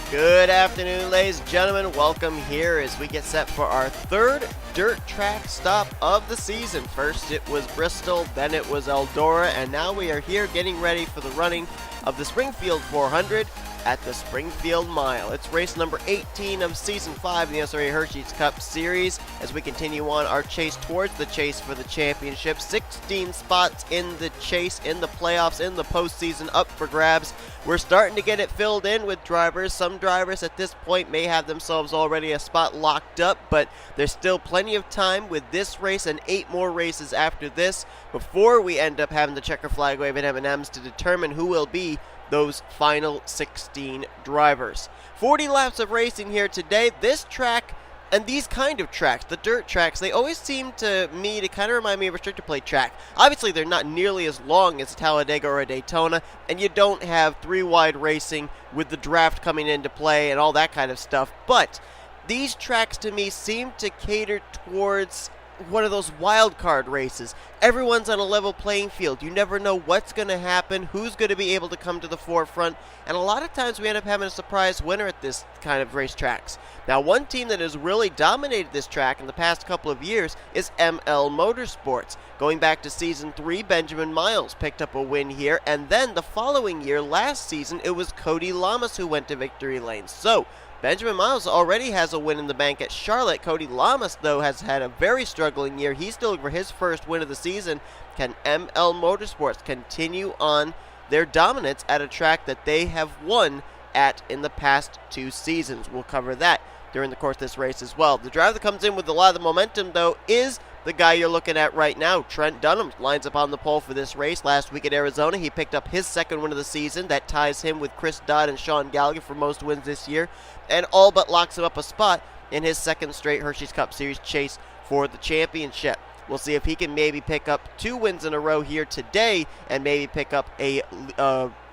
Good afternoon, ladies and gentlemen. Welcome here as we get set for our third dirt track stop of the season. First it was Bristol, then it was Eldora, and now we are here getting ready for the running of the Springfield 400 at the Springfield Mile. It's race number 18 of Season 5 in the NNSCRA Hersheys Cup Series as we continue on our chase towards the chase for the championship. 16 spots in the chase, in the playoffs, in the postseason, up for grabs. We're starting to get it filled in with drivers. Some drivers at this point may have themselves already a spot locked up, but there's still plenty of time with this race and 8 more races after this before we end up having the checker flag wave at M&M's to determine who will be those final 16 drivers. 40 laps of racing here today. This track and these kind of tracks, the dirt tracks, they always seem to me to kind of remind me of a restrictor plate track. Obviously, they're not nearly as long as a Talladega or a Daytona, and you don't have 3-wide racing with the draft coming into play and all that kind of stuff. But these tracks to me seem to cater towards one of those wild card races. Everyone's on a level playing field. You never know what's going to happen, who's going to be able to come to the forefront, and a lot of times we end up having a surprise winner at this kind of racetracks. Now, one team that has really dominated this track in the past couple of years is ML Motorsports. Going back to Season 3, Benjamin Miles picked up a win here, and then the following year, last season, it was Cody Llamas who went to victory lane. So, Benjamin Miles already has a win in the bank at Charlotte. Cody Llamas, though, has had a very struggling year. He's still looking for his first win of the season. Can ML Motorsports continue on their dominance at a track that they have won at in the past 2 seasons? We'll cover that during the course of this race as well. The driver that comes in with a lot of the momentum, though, is the guy you're looking at right now. Trent Dunham lines up on the pole for this race. Last week at Arizona, he picked up his second win of the season. That ties him with Chris Dodd and Sean Gallighan for most wins this year, and all but locks him up a spot in his second straight Hersheys Cup Series chase for the championship. We'll see if he can maybe pick up 2 wins in a row here today and maybe pick up a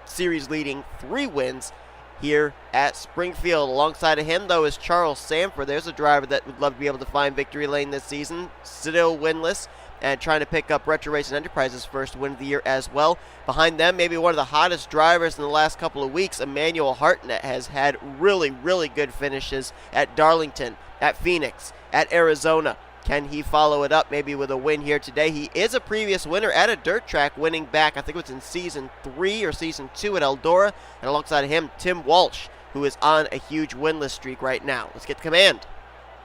series-leading 3 wins here at Springfield. Alongside of him, though, is Charles Sandfer. There's a driver that would love to be able to find victory lane this season, still winless, and trying to pick up Retro Racing Enterprises' first win of the year as well. Behind them, maybe one of the hottest drivers in the last couple of weeks, Emmanuel Hartnett, has had really, really good finishes at Darlington, at Phoenix, at Arizona. Can he follow it up maybe with a win here today? He is a previous winner at a dirt track, winning back, I think it was in Season 3 or Season 2 at Eldora. And alongside of him, T Walch, who is on a huge winless streak right now. Let's get the command.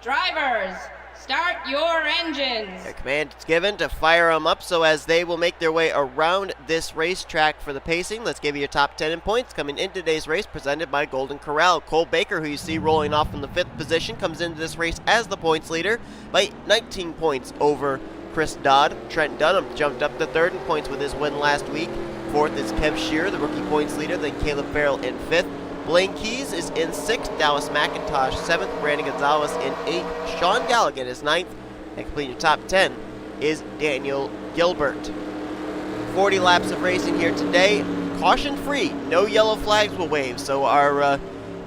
Drivers, start your engines. The command is given to fire them up so as they will make their way around this racetrack for the pacing. Let's give you your top 10 in points coming into today's race, presented by Golden Corral. Cole Baker, who you see rolling off from the 5th position, comes into this race as the points leader by 19 points over Chris Dodd. Trent Dunham jumped up to 3rd in points with his win last week. 4th is K Shearer, the rookie points leader, then Caleb Farrell in 5th. Blaine Keys is in 6th, Dallas McIntosh 7th, Brandon Gonzales in 8th, Sean Gallighan is 9th, and completing your top 10 is Daniel Guilbert. 40 laps of racing here today, caution free, no yellow flags will wave, so our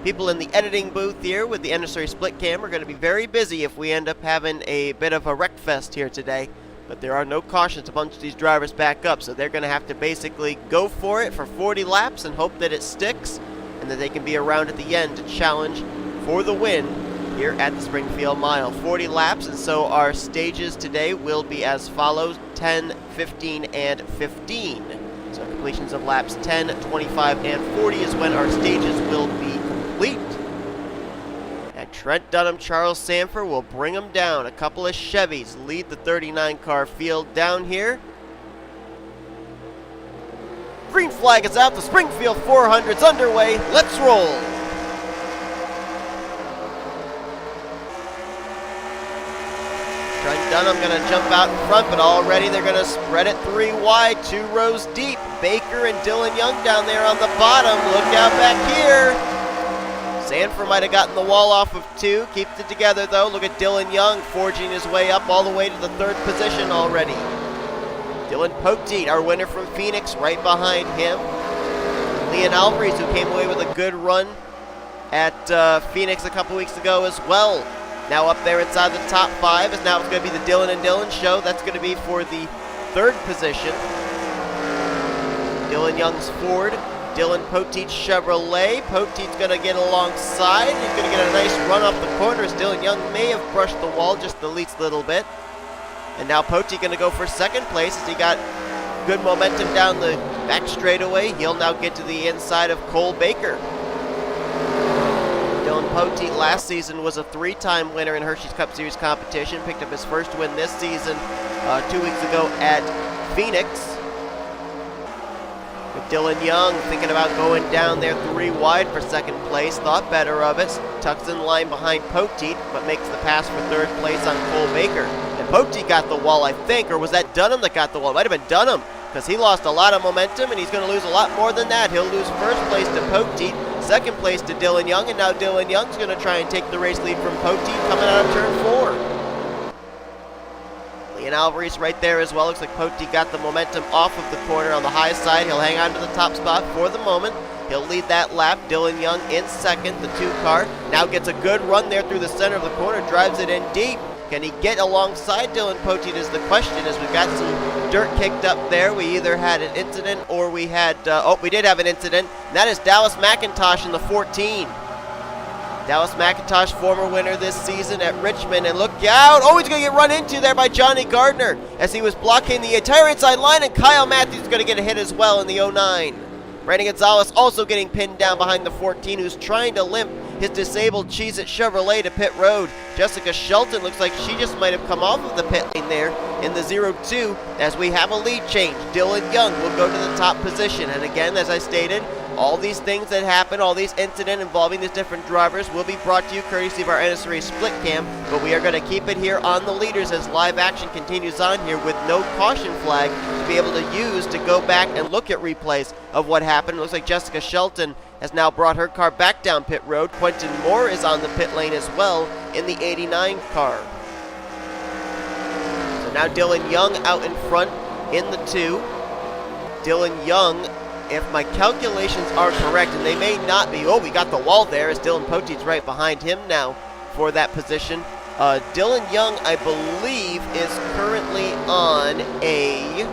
people in the editing booth here with the NNSCRA split cam are going to be very busy if we end up having a bit of a wreck fest here today. But there are no cautions to bunch these drivers back up, so they're going to have to basically go for it for 40 laps and hope that it sticks, and that they can be around at the end to challenge for the win here at the Springfield Mile. 40 laps, and so our stages today will be as follows: 10, 15, and 15. So completions of laps 10, 25, and 40 is when our stages will be complete. And Trent Dunham, Charles Sandfer will bring them down. A couple of Chevys lead the 39-car field down here. Green flag is out. The Springfield 400's underway. Let's roll. Trent Dunham going to jump out in front, but already they're going to spread it 3 wide, 2 rows deep. Baker and Dylan Young down there on the bottom. Look out back here. Sandfer might have gotten the wall off of 2. Keeps it together, though. Look at Dylan Young forging his way up all the way to the 3rd position already. Dylan Poteet, our winner from Phoenix, right behind him. L Alvarise, who came away with a good run at Phoenix a couple weeks ago as well. Now up there inside the top 5, as now it's going to be the Dylan and Dylan show. That's going to be for the 3rd position. Dylan Young's Ford Dylan Poteet's Chevrolet. Poteet's going to get alongside. He's going to get a nice run off the corner as Dylan Young may have brushed the wall just the least little bit. And now Poteet going to go for second place as he got good momentum down the back straightaway. He'll now get to the inside of Cole Baker. Dylan Poteet last season was a 3-time winner in Hersheys Cup Series competition. Picked up his first win this season 2 weeks ago at Phoenix. With Dylan Young thinking about going down there 3 wide for second place. Thought better of it. Tucks in line behind Poteet, but makes the pass for third place on Cole Baker. And Poteet got the wall, I think, or was that Dunham that got the wall? It might have been Dunham, because he lost a lot of momentum, and he's going to lose a lot more than that. He'll lose first place to Poteet, second place to Dylan Young, and now Dylan Young's going to try and take the race lead from Poteet coming out of turn 4. N Alvarise right there as well. Looks like Poteet got the momentum off of the corner on the high side. He'll hang on to the top spot for the moment. He'll lead that lap. Dylan Young in second. The 2 car now gets a good run there through the center of the corner. Drives it in deep. Can he get alongside Dylan Poteet is the question, as we've got some dirt kicked up there. We either had an incident or we had, we did have an incident. And that is Dallas McIntosh in the 14. Dallas McIntosh, former winner this season at Richmond, and look out! Oh, he's going to get run into there by J Gardner as he was blocking the entire inside line, and K Mathews is going to get a hit as well in the 09. Brandon Gonzales also getting pinned down behind the 14, who's trying to limp his disabled Cheez-It Chevrolet to pit road. Jessica Shelton looks like she just might have come off of the pit lane there in the 02 as we have a lead change. Dylan Young will go to the top position, and again, as I stated, all these things that happen, all these incidents involving these different drivers will be brought to you courtesy of our NNSCRA split cam, but we are going to keep it here on the leaders as live action continues on here with no caution flag to be able to use to go back and look at replays of what happened. It looks like Jessica Shelton has now brought her car back down pit road. Quentin Moore is on the pit lane as well in the 89 car. So now Dylan Young out in front in the 2. Dylan Young, if my calculations are correct, and they may not be, we got the wall there as Dylan Poteet's right behind him now for that position. Dylan Young, I believe, is currently on a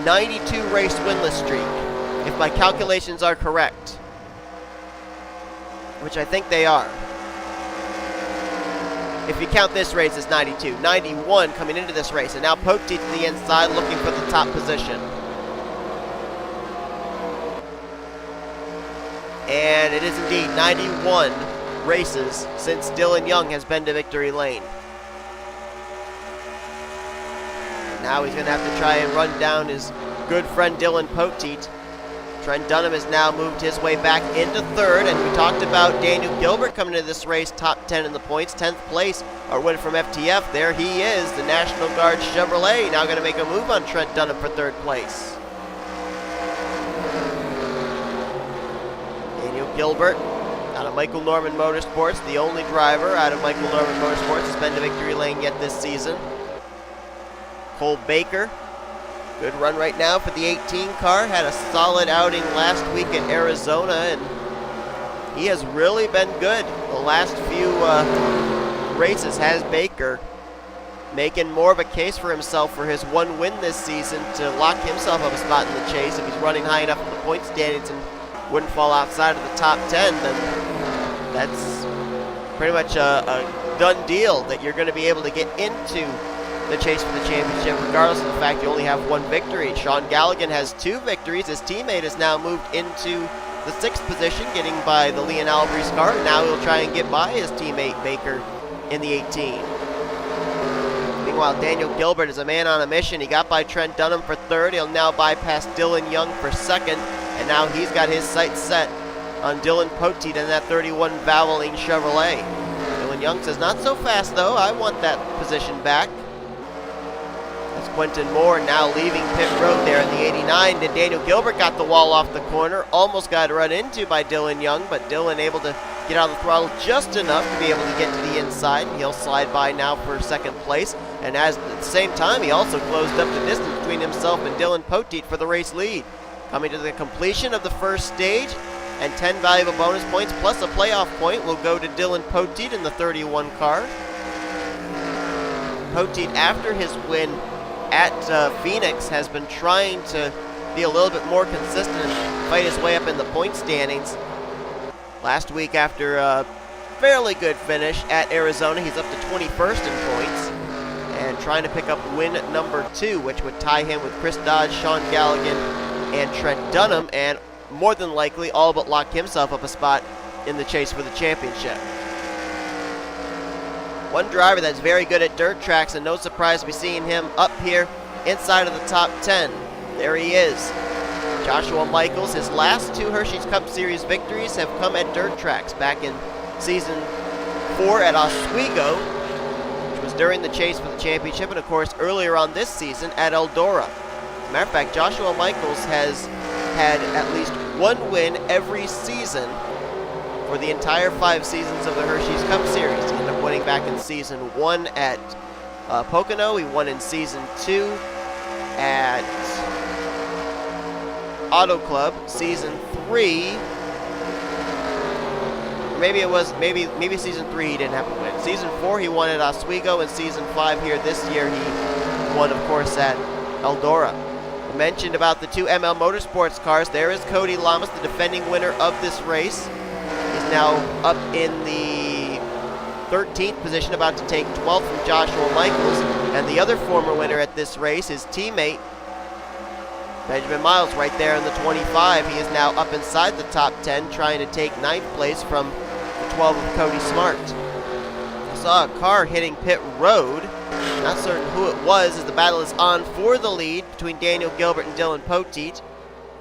92 race winless streak, if my calculations are correct, which I think they are. If you count this race as 92. 91 coming into this race, and now Poteet to the inside looking for the top position. And it is indeed 91 races since Dylan Young has been to victory lane. Now he's going to have to try and run down his good friend Dylan Poteet. Trent Dunham has now moved his way back into third, and we talked about Daniel Guilbert coming into this race top 10 in the points. 10th place, our win from FTF. There he is, the National Guard Chevrolet, now going to make a move on Trent Dunham for third place. Gilbert out of Michael Norman Motorsports, the only driver out of Michael Norman Motorsports has been to victory lane yet this season. Cole Baker, good run right now for the 18 car, had a solid outing last week at Arizona, and he has really been good the last few races. Has Baker making more of a case for himself for his 1 win this season to lock himself up a spot in the chase. If he's running high enough in the point standings and wouldn't fall outside of the top 10, then that's pretty much a done deal that you're going to be able to get into the chase for the championship, regardless of the fact you only have 1 victory. Sean Gallighan has 2 victories. His teammate has now moved into the 6th position, getting by the N Alvarise car. Now he'll try and get by his teammate Baker in the 18. Meanwhile, Daniel Guilbert is a man on a mission. He got by Trent Dunham for third. He'll now bypass Dylan Young for second. And now he's got his sights set on Dylan Poteet in that 31 Valvoline Chevrolet. Dylan Young says, not so fast though, I want that position back. That's Quentin Moore now leaving pit road there in the 89. Then Daniel Guilbert got the wall off the corner, almost got run into by Dylan Young, but Dylan able to get on the throttle just enough to be able to get to the inside. He'll slide by now for second place. And at the same time, he also closed up the distance between himself and Dylan Poteet for the race lead. Coming to the completion of the first stage, and 10 valuable bonus points plus a playoff point will go to Dylan Poteet in the 31 car. Poteet, after his win at Phoenix, has been trying to be a little bit more consistent and fight his way up in the point standings. Last week, after a fairly good finish at Arizona, he's up to 21st in points and trying to pick up win number 2, which would tie him with Chris Dodd, Sean Gallighan, and Trent Dunham, and more than likely all but lock himself up a spot in the chase for the championship. One driver that's very good at dirt tracks, and no surprise to be seeing him up here inside of the top 10. There he is. Joshua Michaels, his last 2 Hersheys Cup Series victories have come at dirt tracks. Back in season 4 at Oswego, which was during the chase for the championship, and of course earlier on this season at Eldora. As a matter of fact, Joshua Michaels has had at least 1 win every season for the entire 5 seasons of the Hersheys Cup Series. He ended up winning back in season 1 at Pocono. He won in season 2 at Auto Club. Season 3, maybe season 3 he didn't have to win. Season 4 he won at Oswego, and season 5 here this year he won, of course, at Eldora. I mentioned about the 2 ML Motorsports cars. There is Cody Llamas, the defending winner of this race. He's now up in the 13th position, about to take 12th from Joshua Michaels. And the other former winner at this race, his teammate, Benjamin Miles, right there in the 25. He is now up inside the top 10, trying to take 9th place from the 12 of Cody Smart. I saw a car hitting pit road. Not certain who it was, as the battle is on for the lead between Daniel Guilbert and Dylan Poteet.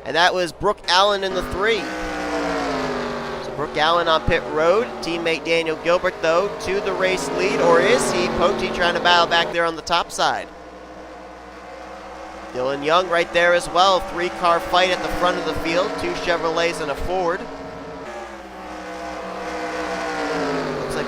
And that was Brooke Allen in the 3. So Brooke Allen on pit road. Teammate Daniel Guilbert, though, to the race lead. Or is he? Poteet trying to battle back there on the top side. Dylan Young right there as well. 3-car fight at the front of the field. 2 Chevrolets and a Ford.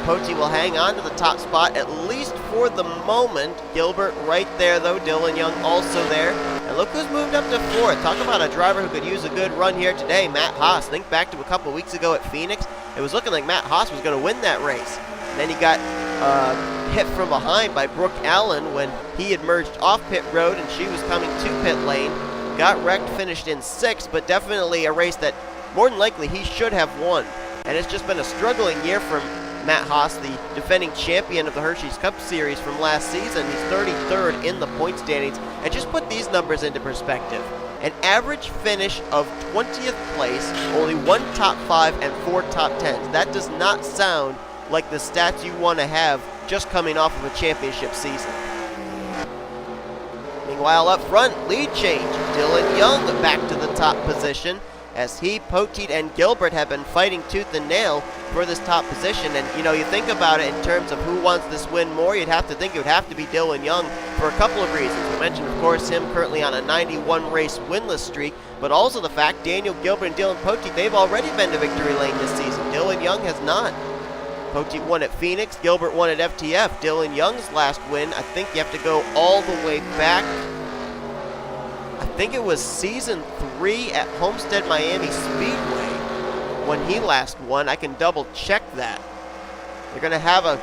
Poteet will hang on to the top spot, at least for the moment. Guilbert right there, though. Dylan Young also there. And look who's moved up to 4th. Talk about a driver who could use a good run here today, Matt Haas. Think back to a couple weeks ago at Phoenix. It was looking like Matt Haas was going to win that race. And then he got hit from behind by Brooke Allen when he had merged off pit road and she was coming to pit lane. Got wrecked, finished in 6th, but definitely a race that more than likely he should have won. And it's just been a struggling year from Matt Haas, the defending champion of the Hersheys Cup Series from last season. He's 33rd in the point standings. And just put these numbers into perspective. An average finish of 20th place, only 1 top 5 and 4 top 10s. That does not sound like the stats you want to have just coming off of a championship season. Meanwhile, up front, lead change. Dylan Young back to the top position, as he, Poteet, and Guilbert have been fighting tooth and nail for this top position. And, you know, you think about it in terms of who wants this win more, you'd have to think it would have to be Dylan Young for a couple of reasons. We mentioned, of course, him currently on a 91-race winless streak, but also the fact Daniel Guilbert and Dylan Poteet, they've already been to victory lane this season. Dylan Young has not. Poteet won at Phoenix, Guilbert won at FTF. Dylan Young's last win, I think you have to go all the way back. I think it was season 3 at Homestead Miami Speedway when he last won. I can double check that. They're going to have a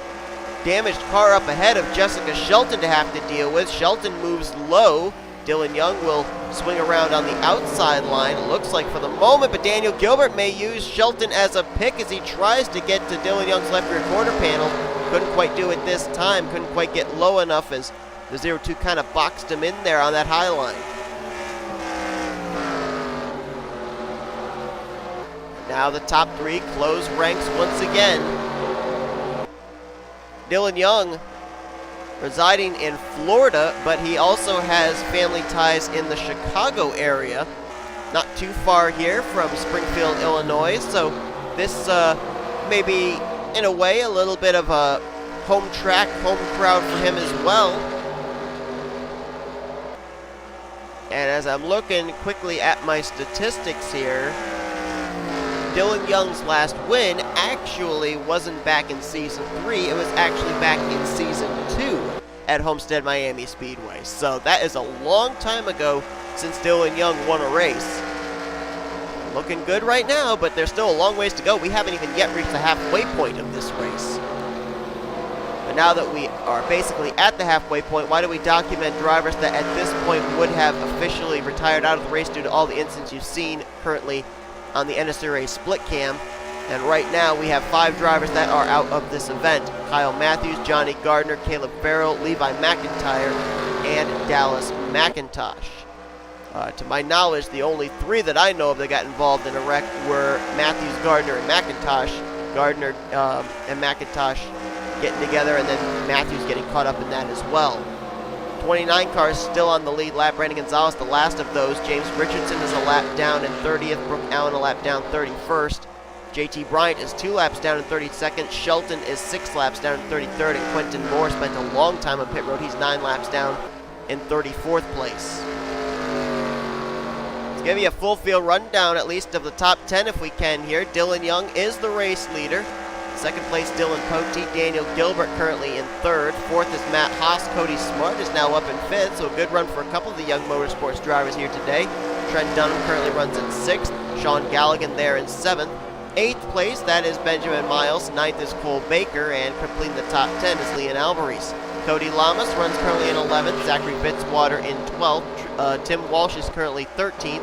damaged car up ahead of Jessica Shelton to have to deal with. Shelton moves low. Dylan Young will swing around on the outside line, it looks like for the moment, but Daniel Guilbert may use Shelton as a pick as he tries to get to Dylan Young's left rear quarter panel. Couldn't quite do it this time, couldn't quite get low enough as the 0-2 kind of boxed him in there on that high line. Now the top 3 close ranks once again. Dylan Young residing in Florida, but he also has family ties in the Chicago area, not too far here from Springfield, Illinois. So this may be, in a way, a little bit of a home track, home crowd for him as well. And as I'm looking quickly at my statistics here, Dylan Young's last win actually wasn't back in season 3, it was actually back in season 2 at Homestead Miami Speedway. So that is a long time ago since Dylan Young won a race. Looking good right now, but there's still a long ways to go. We haven't even yet reached the halfway point of this race. But now that we are basically at the halfway point, why don't we document drivers that at this point would have officially retired out of the race due to all the incidents you've seen currently on the NNSCRA split cam. And right now we have 5 drivers that are out of this event. Kyle Mathews, J Gardner, Caleb Farrell, Levi McIntyre, and Dallas McIntosh. To my knowledge, the only 3 that I know of that got involved in a wreck were Mathews, Gardner, and McIntosh. Gardner and McIntosh getting together, and then Mathews getting caught up in that as well. 29 cars still on the lead lap. Brandon Gonzales, the last of those. James Richardson is a lap down in 30th. Brooke Allen a lap down 31st. T Bryant is 2 laps down in 32nd. Shelton is 6 laps down in 33rd. And Quentin Moore spent a long time on pit road. He's 9 laps down in 34th place. Let's give you a full field rundown, at least of the top 10 if we can here. Dylan Young is the race leader. Second place, Dylan Poteet. Daniel Guilbert currently in 3rd. 4th is Matt Haas. Cody Smart is now up in 5th, so a good run for a couple of the young motorsports drivers here today. Trent Dunham currently runs in 6th. Sean Gallighan there in 7th. 8th place, that is Benjamin Miles. 9th is Cole Baker, and completing the top 10 is L Alvarise. Cody Llamas runs currently in 11th. Zachary Fitzwater in 12th. Tim Walsh is currently 13th.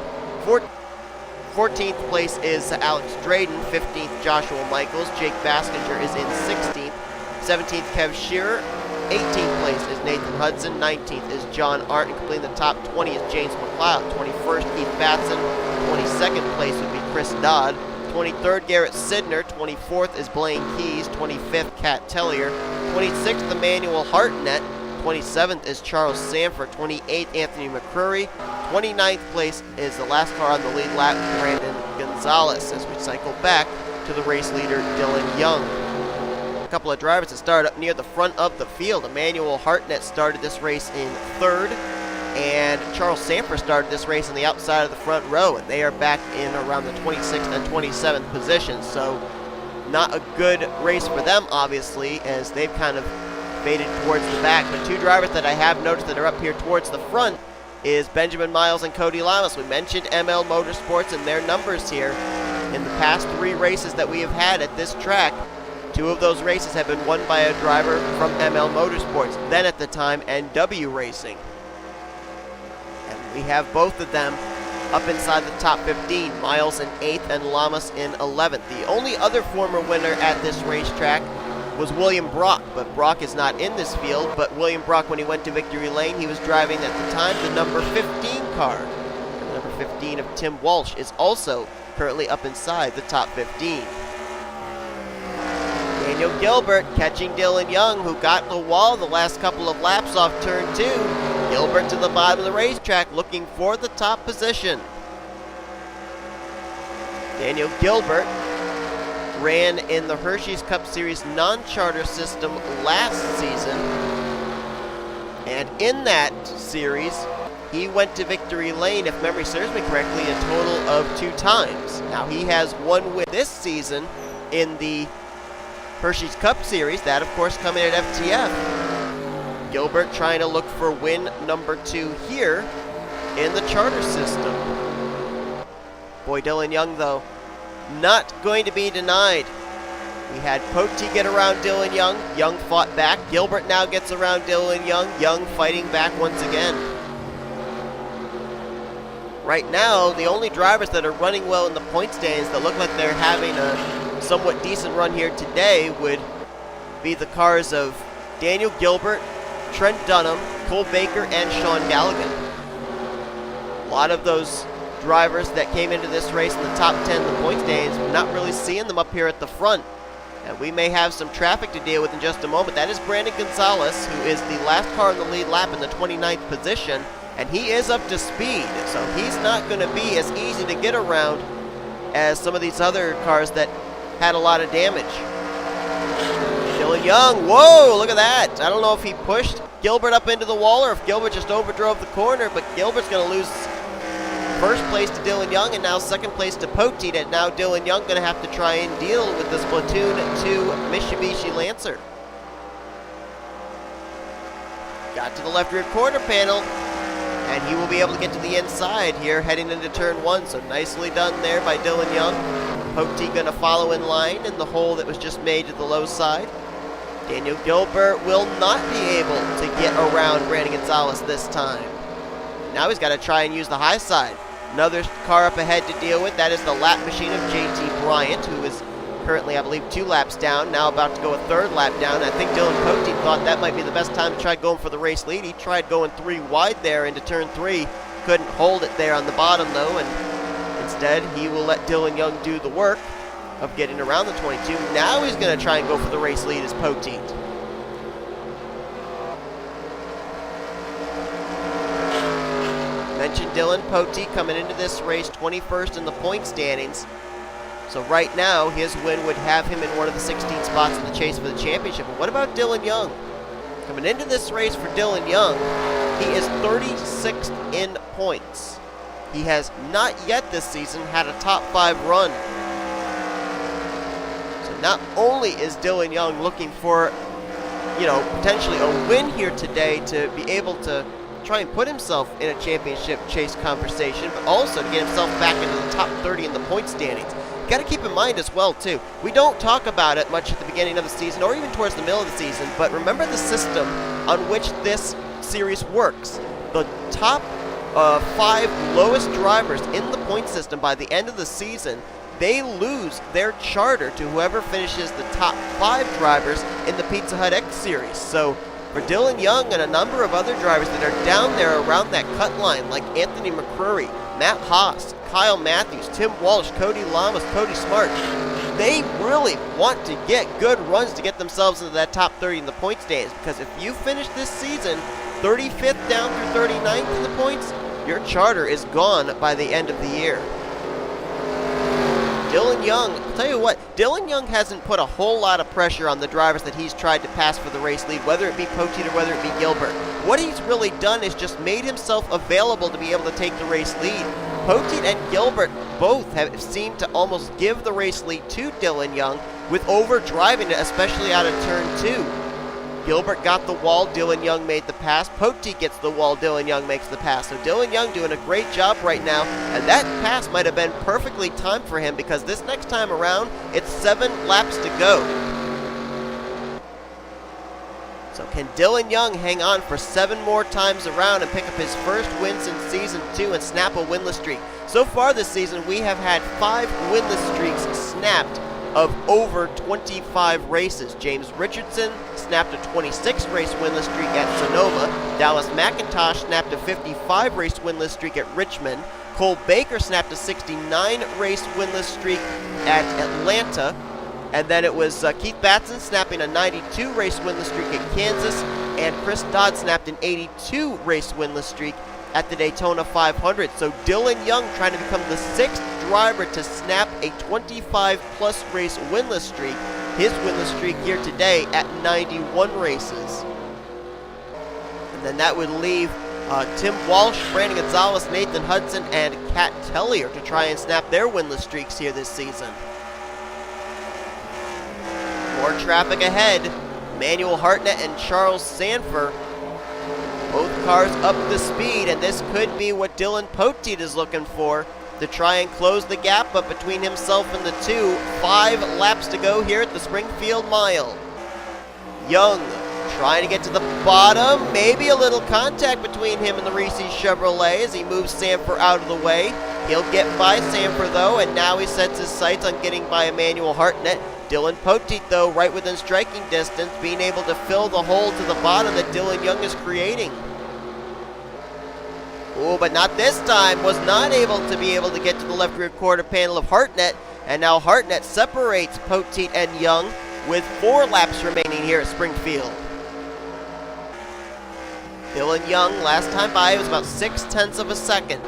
14th place is Alex Drayton. 15th, Joshua Michaels. J Baskinger is in 16th. 17th, K Shearer. 18th place is Nathan Hudson. 19th is John Art. And completing the top 20 is J McCloud. 21st, Keith Batson. 22nd place would be Chris Dodd. 23rd, G Sydnor. 24th is Blaine Keys. 25th, K Tellier. 26th, Emmanuel Hartnett. 27th is Charles Sandfer. 28th, Anthony McCrury. 29th place is the last car on the lead lap, Brandon Gonzales, as we cycle back to the race leader, Dylan Young. A couple of drivers that started up near the front of the field. Emmanuel Hartnett started this race in 3rd, and Charles Sandfer started this race on the outside of the front row, and they are back in around the 26th and 27th positions. So not a good race for them, obviously, as they've kind of faded towards the back. But 2 drivers that I have noticed that are up here towards the front is Benjamin Miles and Cody Llamas. We mentioned ML Motorsports and their numbers here. In the past 3 races that we have had at this track, 2 of those races have been won by a driver from ML Motorsports, then at the time NW Racing. And we have both of them up inside the top 15, Miles in 8th and Llamas in 11th. The only other former winner at this racetrack was William Brock, but Brock is not in this field. But William Brock, when he went to Victory Lane, he was driving at the time the number 15 car. And the number 15 of Tim Walsh is also currently up inside the top 15. Daniel Guilbert catching Dylan Young, who got the wall the last couple of laps off turn 2. Guilbert to the bottom of the racetrack looking for the top position. Daniel Guilbert ran in the Hersheys Cup Series non-charter system last season, and in that series he went to Victory Lane, if memory serves me correctly, a total of 2 times. Now he has 1 win this season in the Hersheys Cup Series, that of course coming at FTF. Guilbert trying to look for win number 2 here in the charter system. Boy, Dylan Young though, not going to be denied. We had Poteet get around Dylan Young. Young fought back. Guilbert now gets around Dylan Young. Young fighting back once again. Right now, the only drivers that are running well in the point standings that look like they're having a somewhat decent run here today would be the cars of Daniel Guilbert, Trent Dunham, Cole Baker, and Sean Gallighan. A lot of those drivers that came into this race in the top 10 in the point standings, we're not really seeing them up here at the front. And we may have some traffic to deal with in just a moment. That is Brandon Gonzales, who is the last car in the lead lap in the 29th position, and he is up to speed, so he's not going to be as easy to get around as some of these other cars that had a lot of damage. Dylan Young, whoa, look at that. I don't know if he pushed Guilbert up into the wall or if Guilbert just overdrove the corner, but Gilbert's going to lose first place to Dylan Young and now second place to Poteet, and now Dylan Young going to have to try and deal with this Platoon 2 Mitsubishi Lancer. Got to the left rear quarter panel, and he will be able to get to the inside here heading into turn 1, so nicely done there by Dylan Young. Poteet going to follow in line in the hole that was just made to the low side. Daniel Guilbert will not be able to get around Brandon Gonzales this time. Now he's got to try and use the high side. Another car up ahead to deal with. That is the lap machine of J Bryant, who is currently, I believe, 2 laps down, now about to go a 3rd lap down. I think Dylan Poteet thought that might be the best time to try going for the race lead. He tried going 3 wide there into turn 3. Couldn't hold it there on the bottom, though, and instead he will let Dylan Young do the work of getting around the 22. Now he's going to try and go for the race lead as Poteet. Mentioned Dylan Poteet coming into this race 21st in the point standings. So right now, his win would have him in one of the 16 spots in the chase for the championship. But what about Dylan Young? Coming into this race for Dylan Young, he is 36th in points. He has not yet this season had a top 5 run. So not only is Dylan Young looking for, potentially a win here today to be able to try and put himself in a championship chase conversation, but also to get himself back into the top 30 in the point standings. Got to keep in mind as well, too, we don't talk about it much at the beginning of the season or even towards the middle of the season, but remember the system on which this series works. The top 5 lowest drivers in the point system by the end of the season, they lose their charter to whoever finishes the top 5 drivers in the Pizza Hut X Series. So for Dylan Young and a number of other drivers that are down there around that cut line, like Anthony McCrury, Matt Haas, Kyle Mathews, Tim Walch, Cody Llamas, Cody Smart, they really want to get good runs to get themselves into that top 30 in the point standings, because if you finish this season 35th down through 39th in the points, your charter is gone by the end of the year. Dylan Young, I'll tell you what, Dylan Young hasn't put a whole lot of pressure on the drivers that he's tried to pass for the race lead, whether it be Poteet or whether it be Guilbert. What he's really done is just made himself available to be able to take the race lead. Poteet and Guilbert both have seemed to almost give the race lead to Dylan Young with overdriving it, especially out of turn 2. Guilbert got the wall, Dylan Young made the pass. Poteet gets the wall, Dylan Young makes the pass. So Dylan Young doing a great job right now, and that pass might have been perfectly timed for him because this next time around, it's 7 laps to go. So can Dylan Young hang on for 7 more times around and pick up his first win since Season 2 and snap a winless streak? So far this season, we have had 5 winless streaks snapped of over 25 races. James Richardson snapped a 26-race winless streak at Sonoma. Dallas McIntosh snapped a 55-race winless streak at Richmond. Cole Baker snapped a 69-race winless streak at Atlanta. And then it was Keith Batson snapping a 92-race winless streak at Kansas. And Chris Dodd snapped an 82-race winless streak at the Daytona 500. So Dylan Young trying to become the 6th driver to snap a 25-plus race winless streak. His winless streak here today at 91 races. And then that would leave Tim Walsh, Brandon Gonzales, Nathan Hudson, and K Tellier to try and snap their winless streaks here this season. More traffic ahead. Manuel Hartnett and Charles Sandfer. Both cars up to speed, and this could be what Dylan Poteet is looking for to try and close the gap up between himself and the 2. 5 laps to go here at the Springfield Mile. Young trying to get to the bottom. Maybe a little contact between him and the Hersheys Chevrolet as he moves Sandfer out of the way. He'll get by Sandfer though, and now he sets his sights on getting by Emmanuel Hartnett. Dylan Poteet though, right within striking distance, being able to fill the hole to the bottom that Dylan Young is creating. Oh, but not this time. Was not able to get to the left rear quarter panel of Hartnett, and now Hartnett separates Poteet and Young with 4 laps remaining here at Springfield. Dylan Young, last time by, was about 0.6 of a second.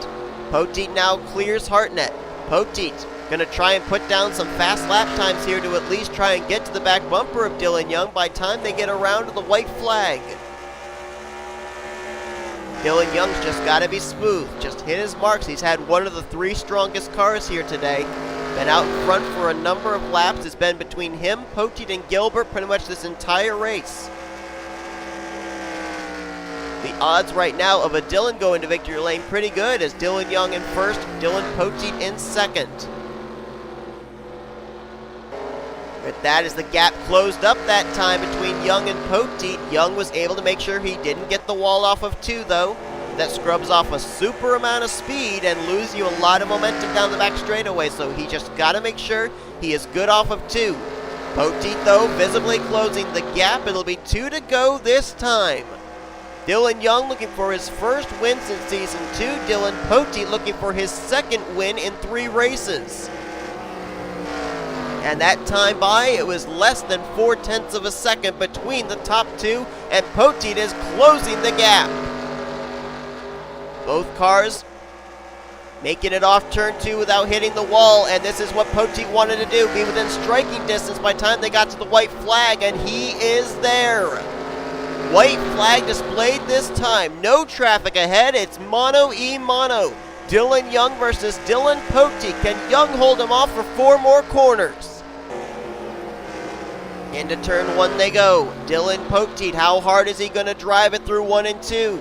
Poteet now clears Hartnett. Poteet going to try and put down some fast lap times here to at least try and get to the back bumper of Dylan Young by the time they get around to the white flag. Dylan Young's just got to be smooth, just hit his marks. He's had one of the 3 strongest cars here today. Been out front for a number of laps. It's been between him, Poteet, and Guilbert pretty much this entire race. The odds right now of a Dylan going to victory lane pretty good, as Dylan Young in first, Dylan Poteet in second. With that, as the gap closed up that time between Young and Poteet, Young was able to make sure he didn't get the wall off of 2, though. That scrubs off a super amount of speed and lose you a lot of momentum down the back straightaway, so he just got to make sure he is good off of 2. Poteet, though, visibly closing the gap. It'll be 2 to go this time. Dylan Young looking for his first win since Season 2. Dylan Poteet looking for his second win in 3 races. And that time by, it was less than 0.4 of a second between the top 2, and Poteet is closing the gap. Both cars making it off turn 2 without hitting the wall, and this is what Poteet wanted to do, be within striking distance by the time they got to the white flag, and he is there. White flag displayed this time. No traffic ahead. It's mono mono. Dylan Young versus Dylan Poteet. Can Young hold him off for 4 more corners? Into turn 1 they go. Dylan Poteet, how hard is he going to drive it through 1 and 2?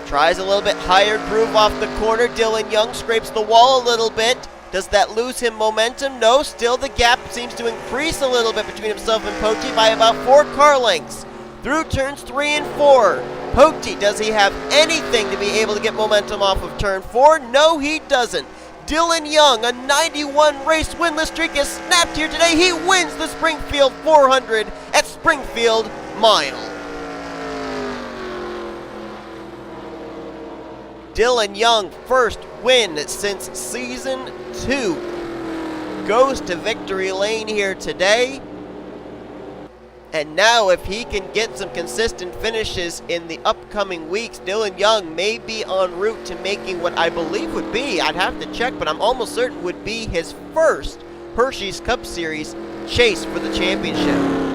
Tries a little bit higher groove off the corner. Dylan Young scrapes the wall a little bit. Does that lose him momentum? No, still the gap seems to increase a little bit between himself and Poteet by about 4 car lengths. Through turns 3 and 4. Poteet, does he have anything to be able to get momentum off of turn 4? No, he doesn't. Dylan Young, a 91 race winless streak is snapped here today. He wins the Springfield 400 at Springfield Mile. Dylan Young, first win since Season 2. Goes to victory lane here today. And now if he can get some consistent finishes in the upcoming weeks, Dylan Young may be en route to making what I believe would be, I'd have to check, but I'm almost certain would be his first Hersheys Cup Series chase for the championship.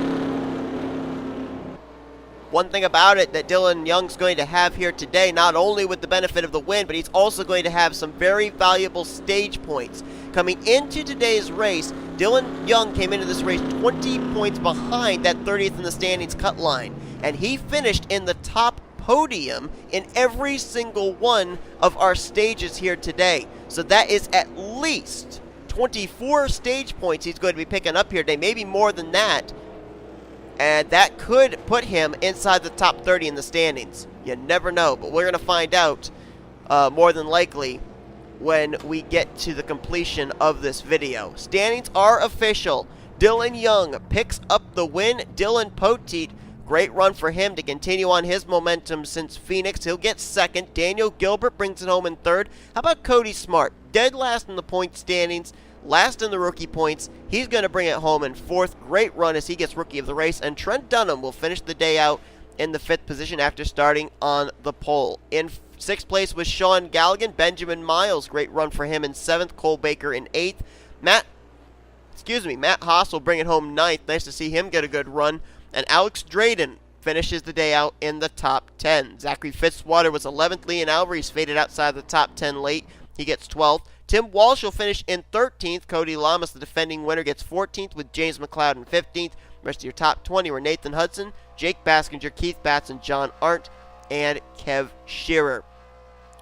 One thing about it that Dylan Young's going to have here today, not only with the benefit of the win, but he's also going to have some very valuable stage points. Coming into today's race, Dylan Young came into this race 20 points behind that 30th in the standings cut line, and he finished in the top podium in every single one of our stages here today. So that is at least 24 stage points he's going to be picking up here today, maybe more than that. And that could put him inside the top 30 in the standings. You never know, but we're going to find out more than likely when we get to the completion of this video. Standings are official. Dylan Young picks up the win. Dylan Poteet, great run for him to continue on his momentum since Phoenix. He'll get second. Daniel Guilbert brings it home in third. How about Cody Smart? Dead last in the point standings. Last in the rookie points. He's going to bring it home in fourth. Great run as he gets rookie of the race. And Trent Dunham will finish the day out in the 5th position after starting on the pole. In 6th place was Sean Gallighan. Benjamin Miles, great run for him in 7th. Cole Baker in 8th. Matt Haas will bring it home 9th. Nice to see him get a good run. And Alex Drayton finishes the day out in the top 10. Zachary Fitzwater was 11th. L Alvarise faded outside the top 10 late. He gets 12th. Tim Walsh will finish in 13th. Cody Llamas, the defending winner, gets 14th with James McCloud in 15th. The rest of your top 20 were Nathan Hudson, Jake Baskinger, Keith Batson, John Arndt, and K Shearer.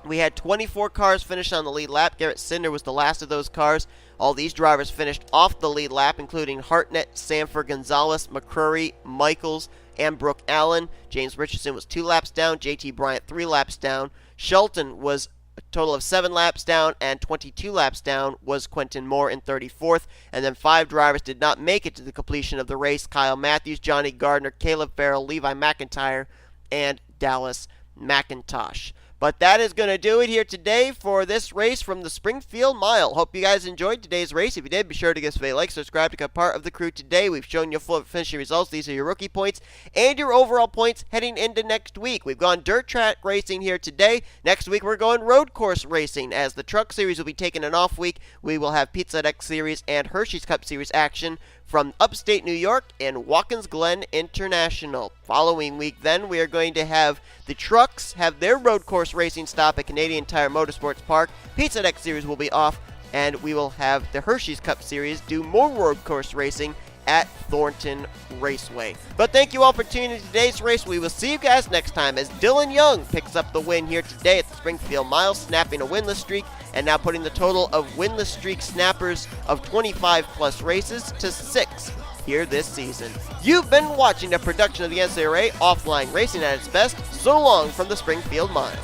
We had 24 cars finish on the lead lap. G Sydnor was the last of those cars. All these drivers finished off the lead lap, including Hartnett, Sandfer, Gonzales, McCrury, Michaels, and Brooke Allan. James Richardson was 2 laps down. J Bryant 3 laps down. Shelton was a total of 7 laps down, and 22 laps down was Quentin Moore in 34th. And then 5 drivers did not make it to the completion of the race. K Mathews, J Gardner, Caleb Farrell, Levi McIntyre, and Dallas McIntosh. But that is going to do it here today for this race from the Springfield Mile. Hope you guys enjoyed today's race. If you did, be sure to give us a like, subscribe to become part of the crew today. We've shown you full finishing results. These are your rookie points and your overall points heading into next week. We've gone dirt track racing here today. Next week, we're going road course racing. As the truck series will be taking an off week, we will have Pizza X Series and Hersheys Cup Series action from upstate New York and Watkins Glen International. Following week, then, we are going to have the trucks have their road course racing stop at Canadian Tire Motorsports Park. Pizza X Series will be off, and we will have the Hersheys Cup Series do more road course racing at Thornton Raceway. But thank you all for tuning in to today's race. We will see you guys next time as Dylan Young picks up the win here today at the Springfield Mile, snapping a winless streak and now putting the total of winless streak snappers of 25 plus races to 6 here this season. You've been watching a production of the NCRA Offline Racing at its best. So long from the Springfield Mile.